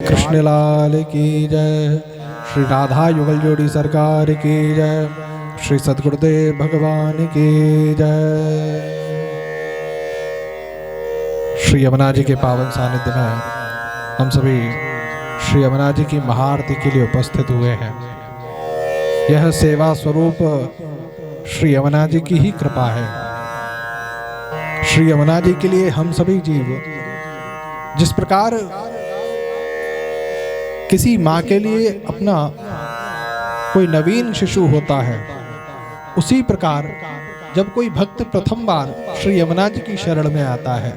कृष्ण लाल की जय। श्री राधा युगल जोड़ी सरकार की जय। श्री सद्गुरुदेव भगवान की जय। श्री यमुना जी के पावन सानिध्य में हम सभी श्री यमुना जी की महाआरती के लिए उपस्थित हुए हैं। यह सेवा स्वरूप श्री यमुना जी की ही कृपा है। श्री यमुना जी के लिए हम सभी जीव जिस प्रकार किसी माँ के लिए अपना कोई नवीन शिशु होता है, उसी प्रकार जब कोई भक्त प्रथम बार श्री यमुना जी की शरण में आता है,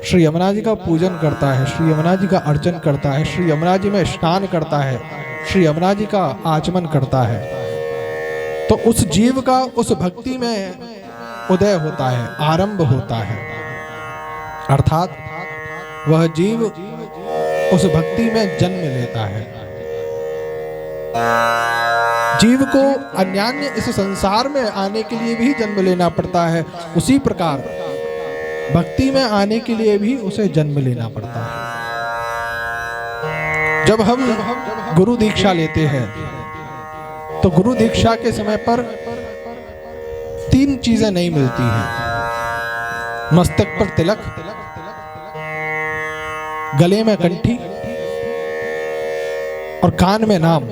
श्री यमुना जी का पूजन करता है, श्री यमुना जी का अर्चन करता है, श्री यमुना जी में स्नान करता है, श्री यमुना जी का आचमन करता है, तो उस जीव का उस भक्ति में उदय होता है, आरंभ होता है। अर्थात वह जीव उस भक्ति में जन्म लेता है। जीव को अन्यान्य इस संसार में आने के लिए भी जन्म लेना पड़ता है, उसी प्रकार भक्ति में आने के लिए भी उसे जन्म लेना पड़ता है। जब हम गुरु दीक्षा लेते हैं तो गुरु दीक्षा के समय पर तीन चीजें नहीं मिलती हैं। मस्तक पर तिलक, गले में कंठी और कान में नाम।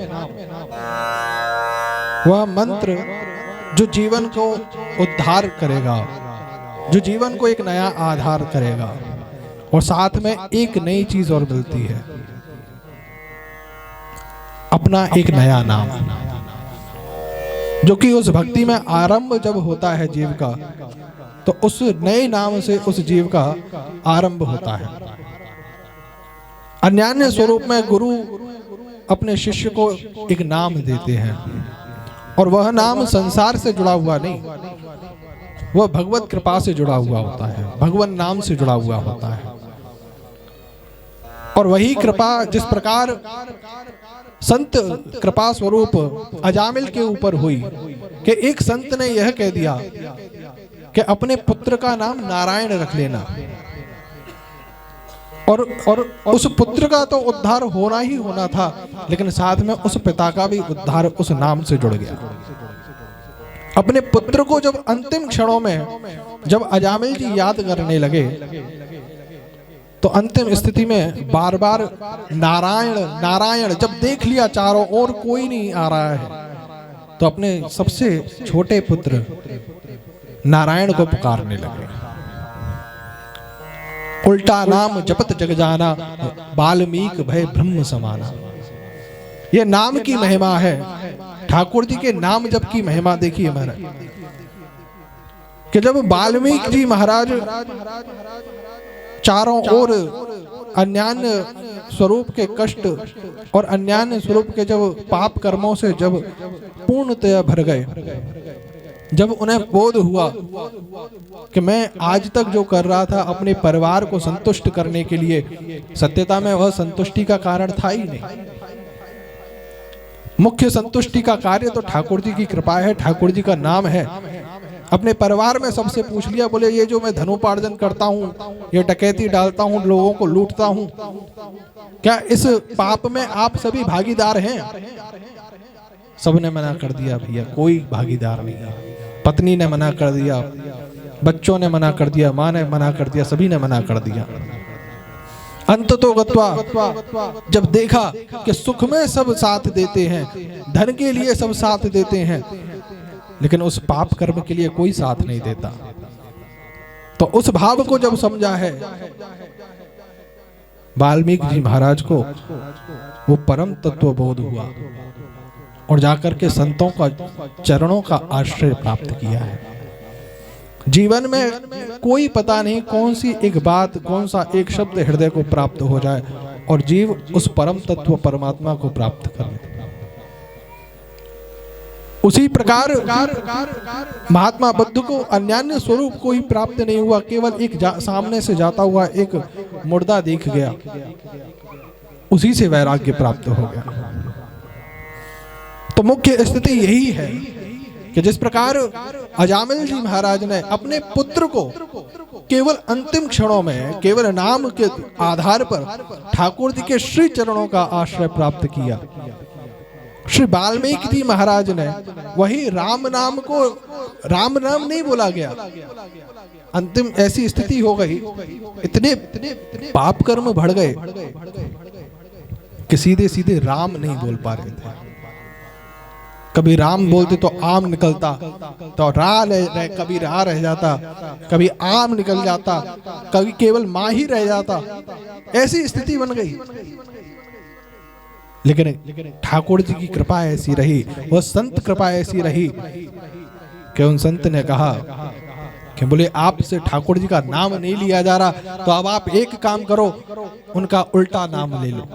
वह मंत्र जो जीवन को उद्धार करेगा, जो जीवन को एक नया आधार करेगा। और साथ में एक नई चीज और मिलती है, अपना एक नया नाम, जो कि उस भक्ति में आरंभ जब होता है जीव का, तो उस नए नाम से उस जीव का आरंभ होता है। अन्यान्य स्वरूप में गुरु अपने शिष्य को एक नाम देते हैं, और वह नाम संसार से जुड़ा हुआ नहीं, वह भगवत कृपा से जुड़ा हुआ होता है, भगवान नाम से जुड़ा हुआ होता है। और वही कृपा जिस प्रकार संत कृपा स्वरूप अजामिल के ऊपर हुई कि एक संत ने यह कह दिया कि अपने पुत्र का नाम नारायण रख लेना, और उस पुत्र का तो उद्धार होना ही होना था, लेकिन साथ में उस पिता का भी उद्धार उस नाम से जुड़ गया। अपने पुत्र को जब अंतिम क्षणों में जब अजामिल जी याद करने लगे, तो अंतिम स्थिति में बार बार नारायण नारायण जब देख लिया, चारों ओर कोई नहीं आ रहा है, तो अपने सबसे छोटे पुत्र नारायण को पुकारने लगे। उल्टा नाम जपत जग जाना, वाल्मीकि भय ब्रह्म समाना। ये नाम की महिमा है। ठाकुर जी के नाम जप की महिमा देखिए महाराज, कि जब वाल्मीकि जी महाराज चारों ओर अन्यान्य स्वरूप के कष्ट और अन्यान्य स्वरूप के जब पाप कर्मों से जब पूर्णतया भर गए, जब उन्हें बोध हुआ कि मैं आज तक जो कर रहा था अपने परिवार को संतुष्ट करने के लिए, सत्यता में वह संतुष्टि का कारण था ही नहीं। मुख्य संतुष्टि का कार्य तो ठाकुर जी की कृपा है, ठाकुर जी का नाम है। अपने परिवार में सबसे पूछ लिया, बोले ये जो मैं धनोपार्जन करता हूँ, ये डकैती डालता हूँ, लोगों को लूटता हूँ, क्या इस पाप में आप सभी भागीदार हैं? सबने मना कर दिया, भैया कोई भागीदार नहीं है। पत्नी ने मना कर दिया, बच्चों ने मना कर दिया, माँ ने मना कर दिया, सभी ने मना कर दिया। अंततो गत्वा जब देखा कि सुख में सब साथ देते हैं, धन के लिए सब साथ देते हैं, लेकिन उस पाप कर्म के लिए कोई साथ नहीं देता, तो उस भाव को जब समझा है वाल्मीकि जी महाराज को, वो परम तत्व बोध हुआ और जाकर के संतों का चरणों का आश्रय प्राप्त किया है। जीवन में कोई पता नहीं कौन सी एक बात, कौन सा एक शब्द हृदय को प्राप्त हो जाए और जीव उस परम तत्व परमात्मा को प्राप्त कर ले। उसी प्रकार महात्मा बुद्ध को अन्यान्य स्वरूप कोई प्राप्त नहीं हुआ, केवल एक सामने से जाता हुआ एक मुर्दा दिख गया, उसी से वैराग्य प्राप्त हो गया। तो मुख्य स्थिति यही है कि जिस प्रकार अजामिल जी महाराज ने अपने पुत्र को केवल अंतिम क्षणों में केवल नाम के आधार पर ठाकुर जी के श्री चरणों का आश्रय प्राप्त किया, श्री वाल्मीकि जी महाराज ने वही राम नाम को राम नाम नहीं बोला गया। अंतिम ऐसी स्थिति हो गई, इतने पाप कर्म बढ़ गए कि सीधे सीधे राम नहीं बोल पा रहे थे। कभी राम बोलते तो आम निकलता, तो कभी रा रह जाता, कभी आम निकल जाता, कभी केवल मां ही रह जाता। ऐसी स्थिति बन गई। लेकिन ठाकुर जी की कृपा ऐसी रही, वह संत कृपा ऐसी रही कि उन संत ने कहा कि बोले आपसे ठाकुर जी का नाम नहीं लिया जा रहा, तो अब आप एक काम करो, उनका उल्टा नाम ले लो।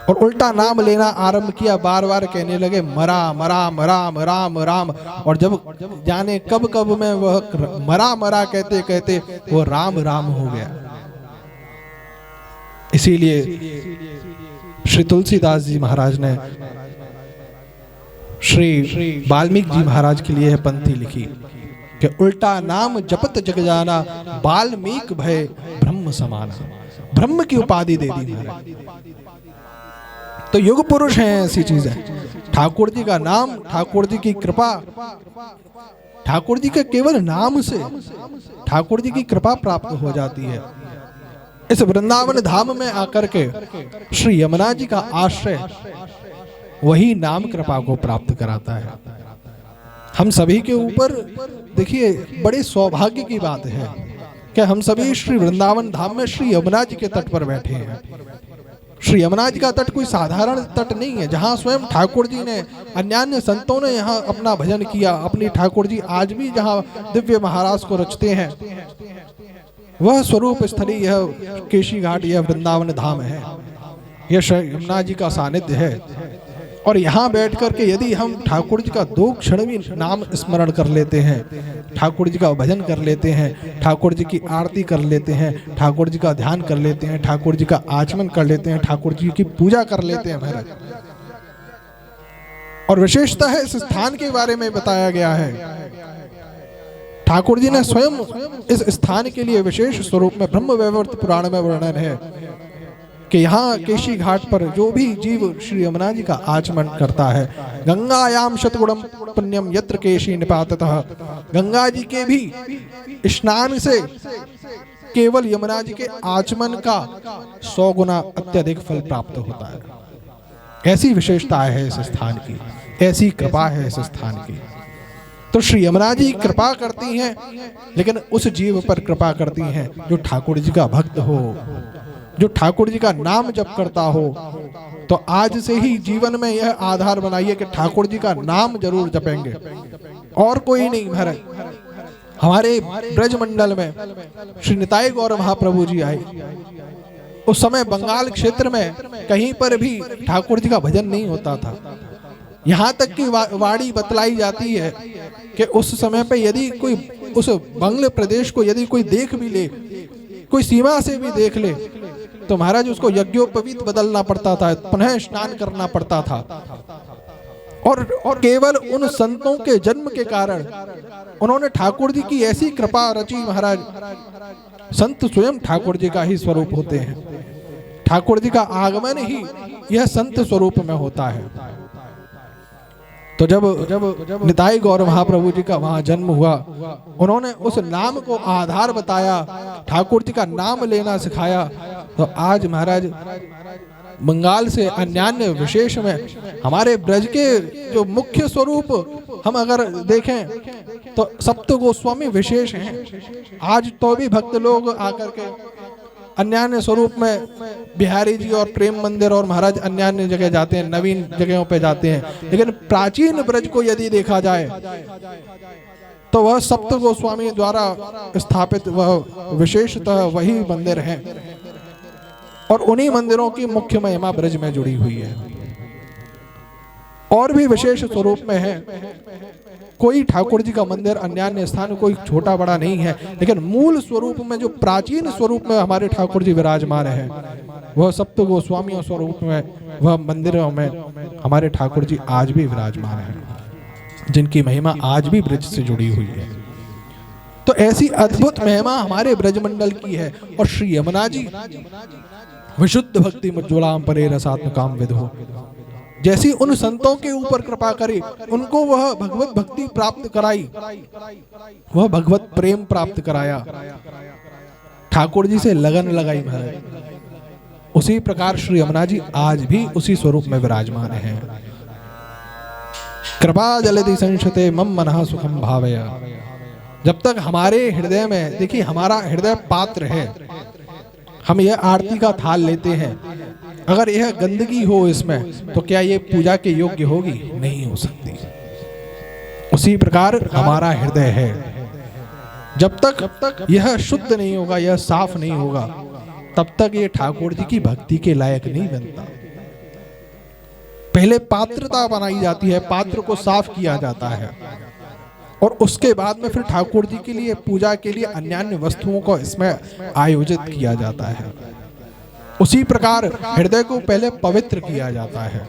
और उल्टा नाम लेना आरंभ किया, बार बार कहने लगे मराम राम राम राम राम। और जब जाने कब कब में वह मरा कहते कहते वो राम राम हो गया। इसीलिए श्री तुलसीदास जी महाराज ने श्री वाल्मीकि जी महाराज के लिए पंक्ति लिखी कि उल्टा नाम जपत जग जाना, वाल्मीकि भय ब्रह्म समाना। ब्रह्म की उपाधि दे दी महाराज। तो युग पुरुष हैं, ऐसी चीज है। ठाकुर जी का नाम, ठाकुर जी की कृपा, ठाकुर जी के केवल नाम से ठाकुर जी की कृपा प्राप्त हो जाती है। इस वृंदावन धाम में आकर के श्री यमुना जी का आश्रय वही नाम कृपा को प्राप्त कराता है। हम सभी के ऊपर देखिए बड़े सौभाग्य की बात है कि हम सभी श्री वृंदावन धाम में श्री यमुना जी के तट पर बैठे हैं। श्री यमुना जी का तट कोई साधारण तट नहीं है, जहाँ स्वयं ठाकुर जी ने, अन्य संतों ने यहाँ अपना भजन किया। अपनी ठाकुर जी आज भी जहाँ दिव्य महाराज को रचते हैं, वह स्वरूप स्थली यह केशी घाट, यह वृंदावन धाम है, यह श्री यमुना जी का सानिध्य है। और यहाँ बैठ करके यदि हम ठाकुर जी का 2 क्षण भी नाम स्मरण कर लेते हैं, ठाकुर जी का भजन कर लेते हैं, ठाकुर जी की आरती कर लेते हैं, ठाकुर जी का ध्यान कर लेते हैं, ठाकुर जी का आचमन कर लेते हैं, ठाकुर जी की पूजा कर लेते हैं महाराज। और विशेषता है इस स्थान के बारे में बताया गया है, ठाकुर जी ने स्वयं इस स्थान के लिए विशेष स्वरूप में ब्रह्म वैवर्त पुराण में वर्णन है कि यहाँ केशी घाट पर जो भी जीव श्री यमुना जी का आचमन करता है, गंगायाम शतगुणम पुण्यम यत्र केशी निपाततः, गंगा जी के भी स्नान से केवल यमुना जी के आचमन का 100 गुना अत्यधिक फल प्राप्त होता है। ऐसी विशेषता है इस स्थान की, ऐसी कृपा है इस स्थान की। तो श्री यमुना जी कृपा करती हैं, लेकिन उस जीव पर कृपा करती हैं जो ठाकुर जी का भक्त हो, जो ठाकुर जी का नाम जप करता हो। तो आज से ही जीवन में यह आधार बनाइए कि ठाकुर जी का नाम जरूर जपेंगे, और कोई नहीं महाराज। हमारे ब्रज मंडल में श्री निताई गौर महाप्रभु जी आए, उस समय बंगाल क्षेत्र में कहीं पर भी ठाकुर जी का भजन नहीं होता था। यहाँ तक की वाणी बतलाई जाती है कि उस समय पे यदि कोई उस बंगल प्रदेश को यदि कोई देख भी ले, कोई सीमा से भी देख ले, तो महाराज उसको यज्ञोपवीत बदलना पड़ता था, पुनः स्नान करना पड़ता था। और केवल उन संतों के जन्म के कारण उन्होंने ठाकुर जी की ऐसी कृपा रची महाराज। संत स्वयं ठाकुर जी का ही स्वरूप होते हैं, ठाकुर जी का आगमन ही यह संत स्वरूप में होता है। तो जब निताई गौर महाप्रभु जी का वहां जन्म हुआ, उन्होंने उस नाम को आधार बताया, ठाकुर जी का नाम लेना सिखाया। तो आज महाराज बंगाल से अन्यान्य विशेष में हमारे ब्रज के जो मुख्य स्वरूप हम अगर देखें तो सप्त गोस्वामी विशेष हैं। आज तो भी भक्त लोग आकर के अन्यान्य स्वरूप में बिहारी जी और प्रेम मंदिर और महाराज अन्यान्य जगह जाते हैं, नवीन जगहों पे जाते हैं, लेकिन प्राचीन ब्रज को यदि देखा जाए तो वह सप्त गोस्वामी द्वारा स्थापित वह विशेषतः वही मंदिर है, और उन्हीं मंदिरों की मुख्य महिमा ब्रज में जुड़ी हुई है। और भी विशेष स्वरूप में है, कोई ठाकुर जी का मंदिर अन्यान्य स्थान कोई छोटा बड़ा नहीं है, लेकिन मूल स्वरूप में जो प्राचीन स्वरूप में हमारे ठाकुर जी विराजमान है, वह सप्त गोस्वामियों स्वरूप में वह मंदिरों में हमारे ठाकुर जी आज भी विराजमान है। जिनकी महिमा आज भी ब्रज से जुड़ी हुई है। तो ऐसी अद्भुत महिमा हमारे ब्रजमंडल की है। और श्री यमुना जी विशुद्ध भक्ति मुज्ज्वलाम परे रसात्मकाम विदो, जैसी उन संतों के ऊपर कृपा करे, उनको वह भगवत भक्ति प्राप्त कराई, वह भगवत प्रेम प्राप्त कराया, ठाकुर जी से लगन लगाई महाराज, उसी प्रकार श्री यमुना जी आज भी उसी स्वरूप में विराजमान है। कृपा जलधि संशते मम मनः सुखम भावया। जब तक हमारे हृदय में, देखिए हमारा हृदय पात्र है, हम यह आरती का थाल लेते हैं, अगर यह गंदगी हो इसमें तो क्या ये पूजा के योग्य होगी? नहीं हो सकती। उसी प्रकार हमारा हृदय है, जब तक यह शुद्ध नहीं होगा, यह साफ नहीं होगा, तब तक ये ठाकुर जी की भक्ति के लायक नहीं बनता। पहले पात्रता बनाई जाती है, पात्र को साफ किया जाता है, और उसके बाद में फिर ठाकुर जी के लिए पूजा के लिए अन्य वस्तुओं को इसमें आयोजित किया जाता है। उसी प्रकार हृदय को पहले पवित्र किया जाता है,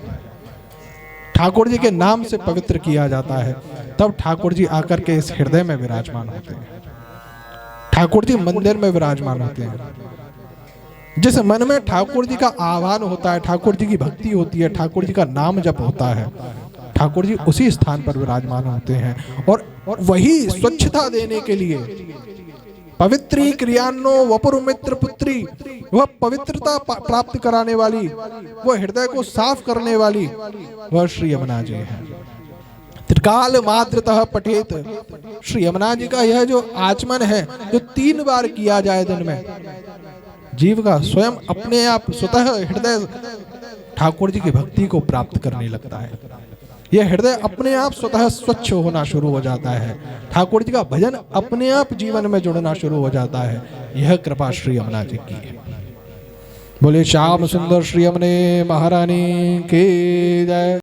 ठाकुर जी के नाम से पवित्र किया जाता है, तब ठाकुर जी आकर के इस हृदय में विराजमान होते हैं, ठाकुर जी मंदिर में विराजमान होते हैं। जिस मन में ठाकुर जी का आह्वान होता है, ठाकुर जी की भक्ति होती है, ठाकुर जी का नाम जप होता है, ठाकुर जी उसी स्थान पर विराजमान होते हैं। और वही स्वच्छता देने के लिए पवित्री क्रियान्नो वपुर मित्र पुत्री, वह पवित्रता प्राप्त कराने वाली, वह हृदय को साफ करने वाली, वह श्री यमुना जी है। त्रिकाल मात्रतः पठेत, श्री यमुना जी का यह जो आचमन है, जो 3 बार किया जाए दिन में, जीव का स्वयं अपने आप स्वतः हृदय ठाकुर जी की भक्ति को प्राप्त करने लगता है। यह हृदय अपने आप स्वतः स्वच्छ होना शुरू हो जाता है, ठाकुर जी का भजन अपने आप जीवन में जुड़ना शुरू हो जाता है। यह कृपा श्री यमुना जी की है। बोले श्याम सुंदर श्री यमुने महारानी की जय।